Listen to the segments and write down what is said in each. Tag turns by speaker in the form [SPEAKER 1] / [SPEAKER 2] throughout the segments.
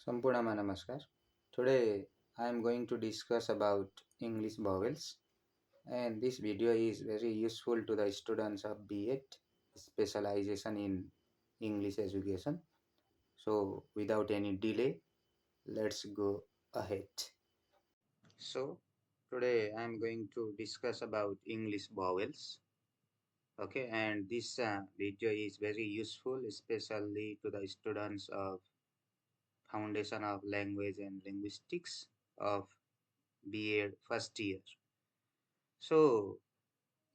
[SPEAKER 1] Sampurnama Namaskar. Today I am going to discuss about English vowels, and this video is very useful to the students of B.Ed specialization in English education. So without any delay, let's go ahead. So today I am going to discuss about English vowels. Okay, and this video is very useful, especially to the students of Foundation of Language and Linguistics of B.Ed first year. So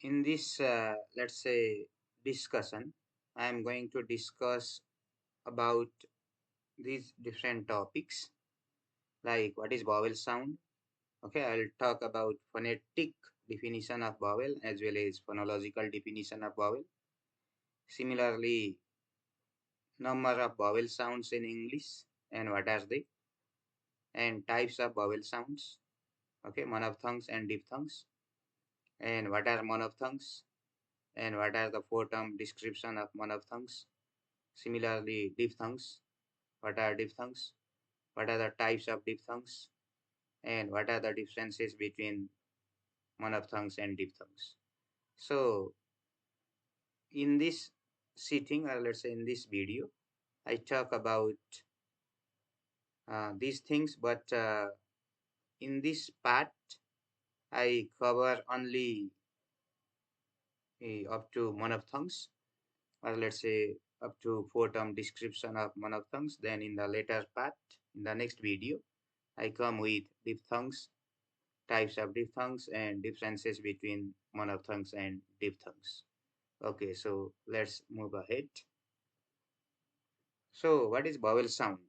[SPEAKER 1] in this, let's say, discussion, I am going to discuss about these different topics like what is vowel sound. Okay, I'll talk about phonetic definition of vowel as well as phonological definition of vowel. Similarly, number of vowel sounds in English and what are they, and types of vowel sounds. Okay, monophthongs and diphthongs, and what are monophthongs, and what are the four-term description of monophthongs. Similarly, diphthongs, what are diphthongs, what are the types of diphthongs, and what are the differences between monophthongs and diphthongs. So in this sitting, or let's say in this video, I talk about these things, but in this part, I cover only up to monophthongs, or let's say up to four-term description of monophthongs. Then in the later part, in the next video, I come with diphthongs, types of diphthongs, and differences between monophthongs and diphthongs. Okay, so let's move ahead. So what is vowel sound?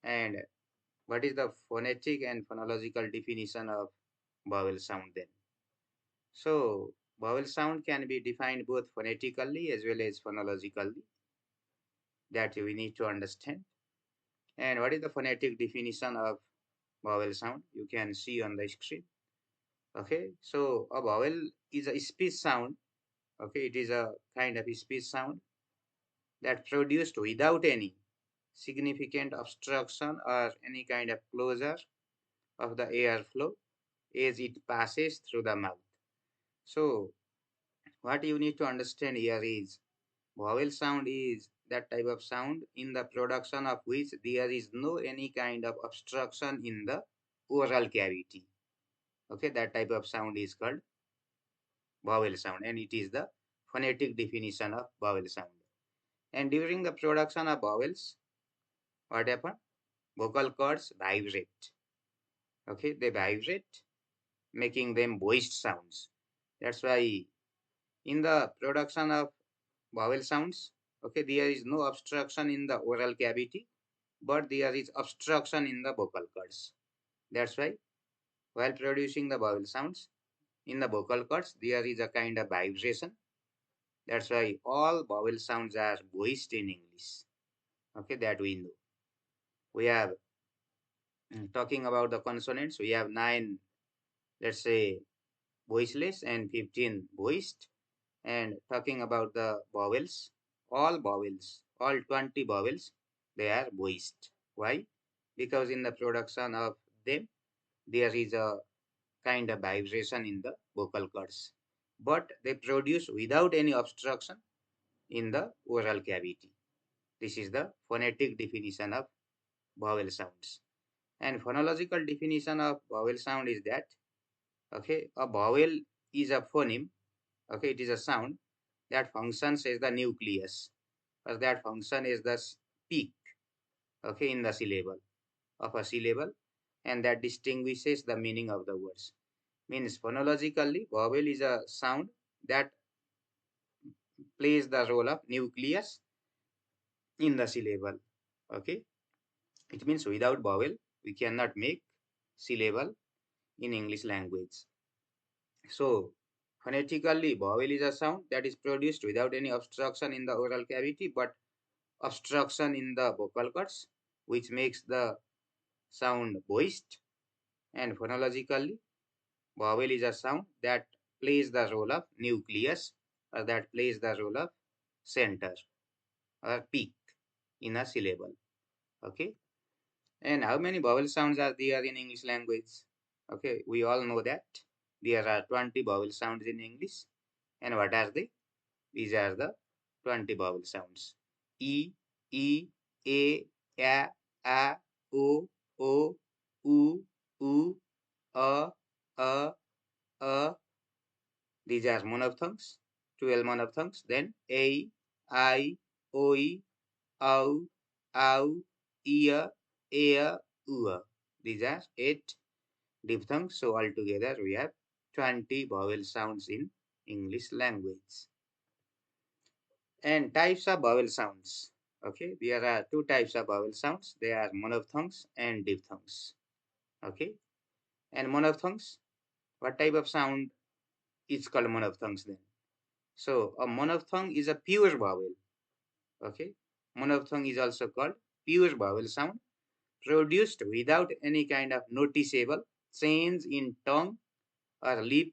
[SPEAKER 1] And what is the phonetic and phonological definition of vowel sound then? So vowel sound can be defined both phonetically as well as phonologically. That we need to understand. And what is the phonetic definition of vowel sound? You can see on the screen. Okay, so a vowel is a speech sound. Okay, it is a kind of speech sound that produced without any significant obstruction or any kind of closure of the airflow as it passes through the mouth. So what you need to understand here is vowel sound is that type of sound in the production of which there is no any kind of obstruction in the oral cavity. Okay, that type of sound is called vowel sound, and it is the phonetic definition of vowel sound. And during the production of vowels, what happens? Vocal cords vibrate. Okay, they vibrate, making them voiced sounds. That's why in the production of vowel sounds, okay, there is no obstruction in the oral cavity, but there is obstruction in the vocal cords. That's why while producing the vowel sounds in the vocal cords, there is a kind of vibration. That's why all vowel sounds are voiced in English. Okay, that we know. We have talking about the consonants. We have 9, let's say, voiceless and 15 voiced. And talking about the vowels, all 20 vowels, they are voiced. Why? Because in the production of them, there is a kind of vibration in the vocal cords. But they produce without any obstruction in the oral cavity. This is the phonetic definition of vowel sounds. And phonological definition of vowel sound is that, okay, a vowel is a phoneme, okay, it is a sound that functions as the nucleus, or that function is the peak, okay, in the syllable of a syllable, and that distinguishes the meaning of the words. Means phonologically, vowel is a sound that plays the role of nucleus in the syllable. Okay, it means without vowel we cannot make syllable in English language. So phonetically, vowel is a sound that is produced without any obstruction in the oral cavity, but obstruction in the vocal cords, which makes the sound voiced. And phonologically, vowel is a sound that plays the role of nucleus, or that plays the role of center or peak in a syllable. Okay. And how many vowel sounds are there in English language? Okay, we all know that there are 20 vowel sounds in English. And what are they? These are the 20 vowel sounds. E, E, A, O, U, A, A, A. These are monophthongs, 12 monophthongs. Then A, I, O, Au, Au, Ia, Ea, Ua. These are 8 diphthongs. So altogether we have 20 vowel sounds in English language. And types of vowel sounds. Okay, there are two types of vowel sounds. They are monophthongs and diphthongs. Okay, and monophthongs, what type of sound is called monophthongs then? So a monophthong is a pure vowel. Okay, monophthong is also called pure vowel sound produced without any kind of noticeable change in tongue or lip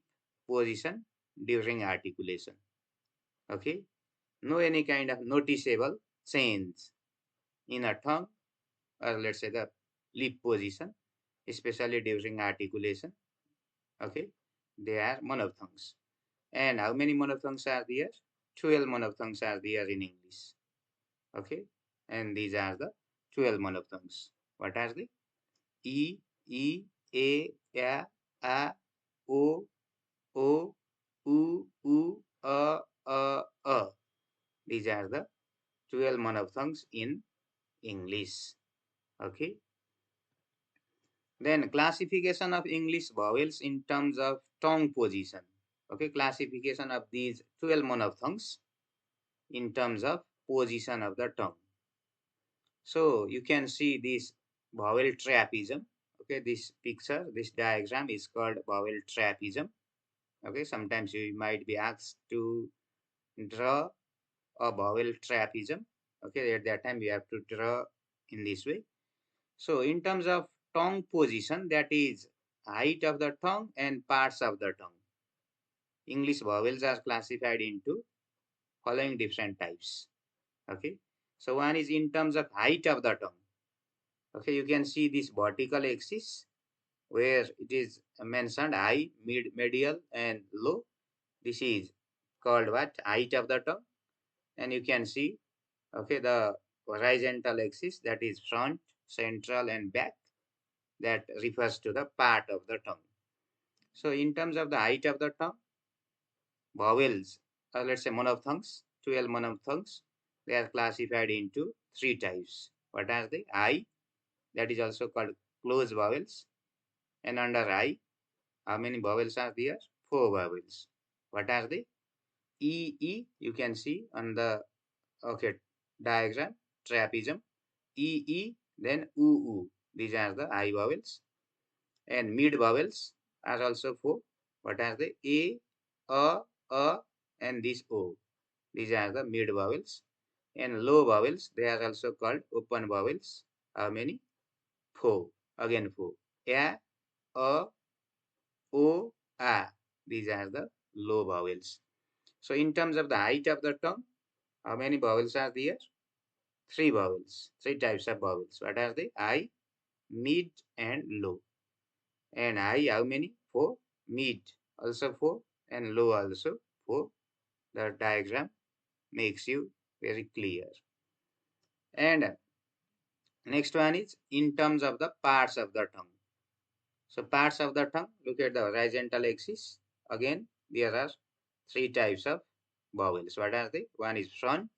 [SPEAKER 1] position during articulation. Okay, no any kind of noticeable change in a tongue or let's say the lip position, especially during articulation. Okay, they are monophthongs. And how many monophthongs are there? 12 monophthongs are there in English. Okay, and these are the 12 monophthongs. What are they? E, E, A, O, O, A. These are the 12 monophthongs in English. Okay. Then classification of English vowels in terms of tongue position. Okay, classification of these 12 monophthongs in terms of position of the tongue. So you can see this vowel trapezium. Okay, this picture, this diagram is called vowel trapezium. Okay, sometimes you might be asked to draw a vowel trapezium. Okay, at that time we have to draw in this way. So in terms of tongue position, that is height of the tongue and parts of the tongue. English vowels are classified into following different types. Okay, so one is in terms of height of the tongue. Okay, you can see this vertical axis where it is mentioned high, mid, medial, and low. This is called what? Height of the tongue. And you can see, okay, the horizontal axis, that is front, central, and back. That refers to the part of the tongue. So in terms of the height of the tongue, vowels, let's say monophthongs, 12 monophthongs, they are classified into three types. What are they? I, that is also called closed vowels. And under I, how many vowels are there? Four vowels. What are they? E, you can see on the okay diagram, trapezium. E, then U. These are the I vowels. And mid vowels are also four. What are they? A, and this O. These are the mid vowels. And low vowels, they are also called open vowels. How many? Four. Again four. A, O, A. These are the low vowels. So in terms of the height of the tongue, how many vowels are there? Three vowels. Three types of vowels. What are they? I, mid, and low. And I, how many? Four. Mid also four. And low also four. The diagram makes you very clear. And next one is in terms of the parts of the tongue. So parts of the tongue, look at the horizontal axis. Again, there are three types of vowels. What are they? One is front,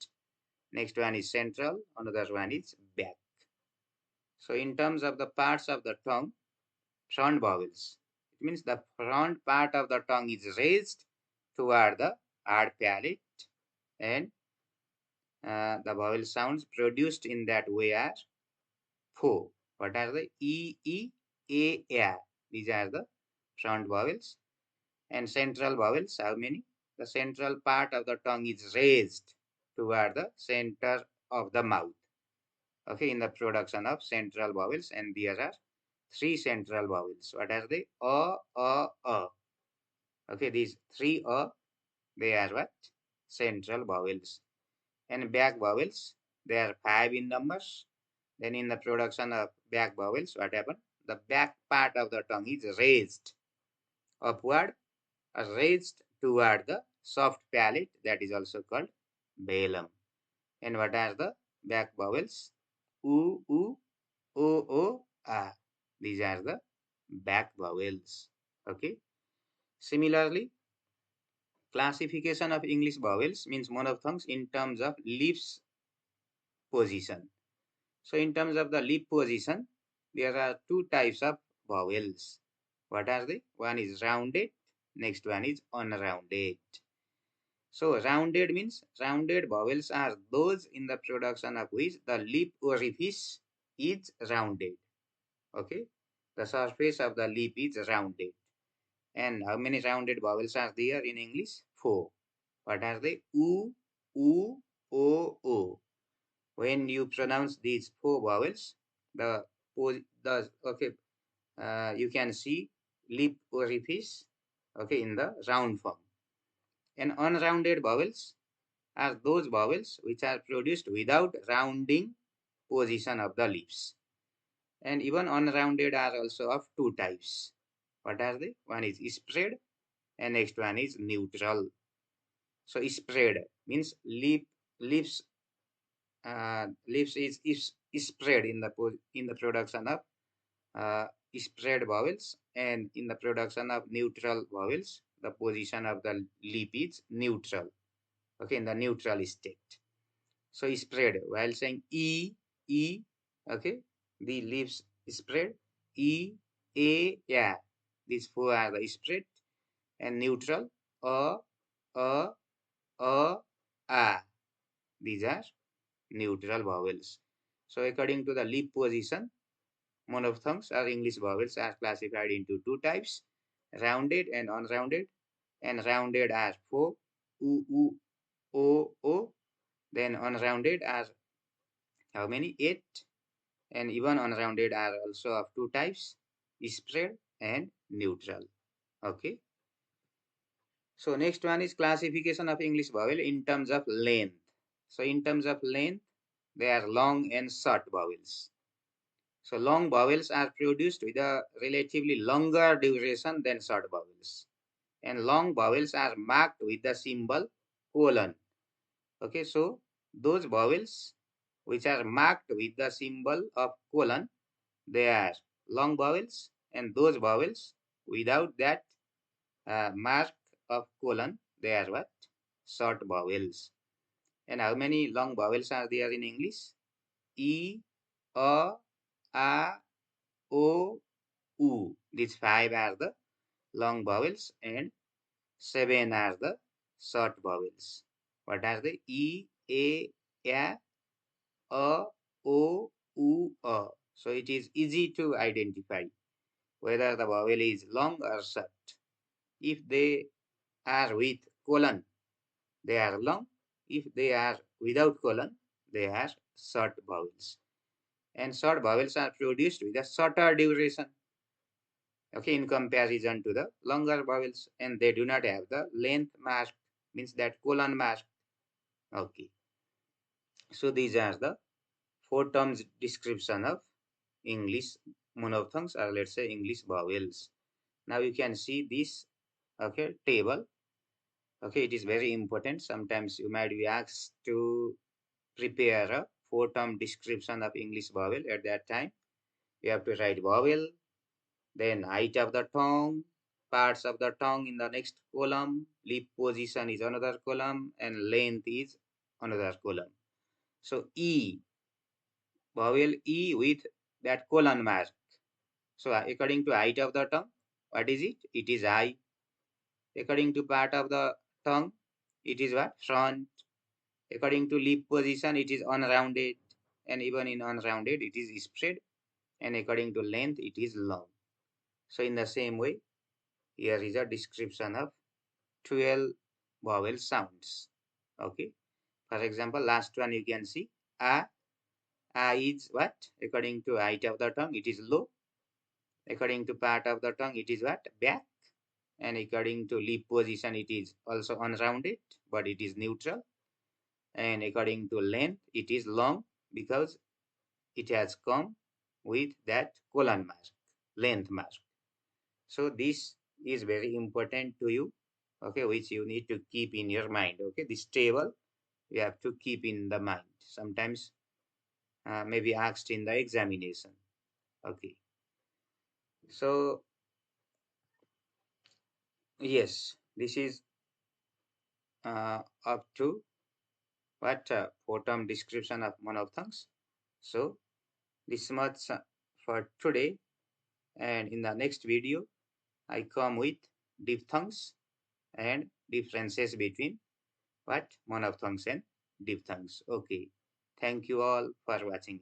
[SPEAKER 1] next one is central, another one is back. So in terms of the parts of the tongue, front vowels. It means the front part of the tongue is raised toward the hard palate and the vowel sounds produced in that way are four. What are the A? These are the front vowels. And central vowels, how many? The central part of the tongue is raised toward the center of the mouth. Okay, in the production of central vowels, and there are three central vowels. What are they? A. Okay, these three they are what? Central vowels. And back vowels, they are five in numbers. Then in the production of back vowels, what happens? The back part of the tongue is raised upward, raised toward the soft palate, that is also called velum. And what are the back vowels? U, U, O, O, A. These are the back vowels. Okay. Similarly, classification of English vowels means monophthongs in terms of lips position. So in terms of the lip position, there are two types of vowels. What are they? One is rounded, next one is unrounded. So rounded means rounded vowels are those in the production of which the lip orifice is rounded. Okay, the surface of the lip is rounded. And how many rounded vowels are there in English? Four. What are they? U, U, O, O. When you pronounce these four vowels, the you can see lip orifice, okay, in the round form. And unrounded vowels are those vowels which are produced without rounding position of the lips. And even unrounded are also of two types. What are they? One is spread and next one is neutral. So spread means lips is spread in the production of uh, spread vowels, and in the production of neutral vowels, the position of the lip is neutral. Okay, in the neutral state. So spread while saying e, okay, the lips spread e, a, yeah. These four are the spread, and neutral a, a, a, a. These are neutral vowels. So according to the lip position, monophthongs or English vowels are classified into two types, rounded and unrounded. And rounded are four, u, u, o, o. Then unrounded are how many? Eight. And even unrounded are also of two types, spread and neutral. Okay. So next one is classification of English vowel in terms of length. So in terms of length, they are long and short vowels. So long vowels are produced with a relatively longer duration than short vowels. And long vowels are marked with the symbol colon. Okay, so those vowels which are marked with the symbol of colon, they are long vowels, and those vowels without that mark of colon, they are what? Short vowels. And how many long vowels are there in English? E, A, A, O, U. These five are the long vowels and seven are the short vowels. What are the? E, A, O, U, A. So it is easy to identify whether the vowel is long or short. If they are with colon, they are long. If they are without colon, they are short vowels. And short vowels are produced with a shorter duration, okay, in comparison to the longer vowels, and they do not have the length mask, means that colon mask. Okay, so these are the four terms description of English monophthongs, or let's say English vowels. Now you can see this, okay, table. Okay, it is very important. Sometimes you might be asked to prepare a four-term description of English vowel. At that time, you have to write vowel, then height of the tongue, parts of the tongue in the next column, lip position is another column, and length is another column. So E, vowel E with that colon mark. So according to height of the tongue, what is it? It is I. According to part of the tongue, it is what? Front. According to lip position, it is unrounded. And even in unrounded, it is spread. And according to length, it is long. So in the same way, here is a description of 12 vowel sounds. Okay. For example, last one you can see A. A is what? According to height of the tongue, it is low. According to part of the tongue, it is what? Back. And according to lip position, it is also unrounded, but it is neutral. And according to length, it is long because it has come with that colon mark, length mark. So this is very important to you, okay, which you need to keep in your mind. Okay, this table you have to keep in the mind. Sometimes maybe asked in the examination. Okay, so yes, this is up to what bottom description of monophthongs. So this much for today, and in the next video, I come with diphthongs and differences between what monophthongs and diphthongs. Okay, thank you all for watching.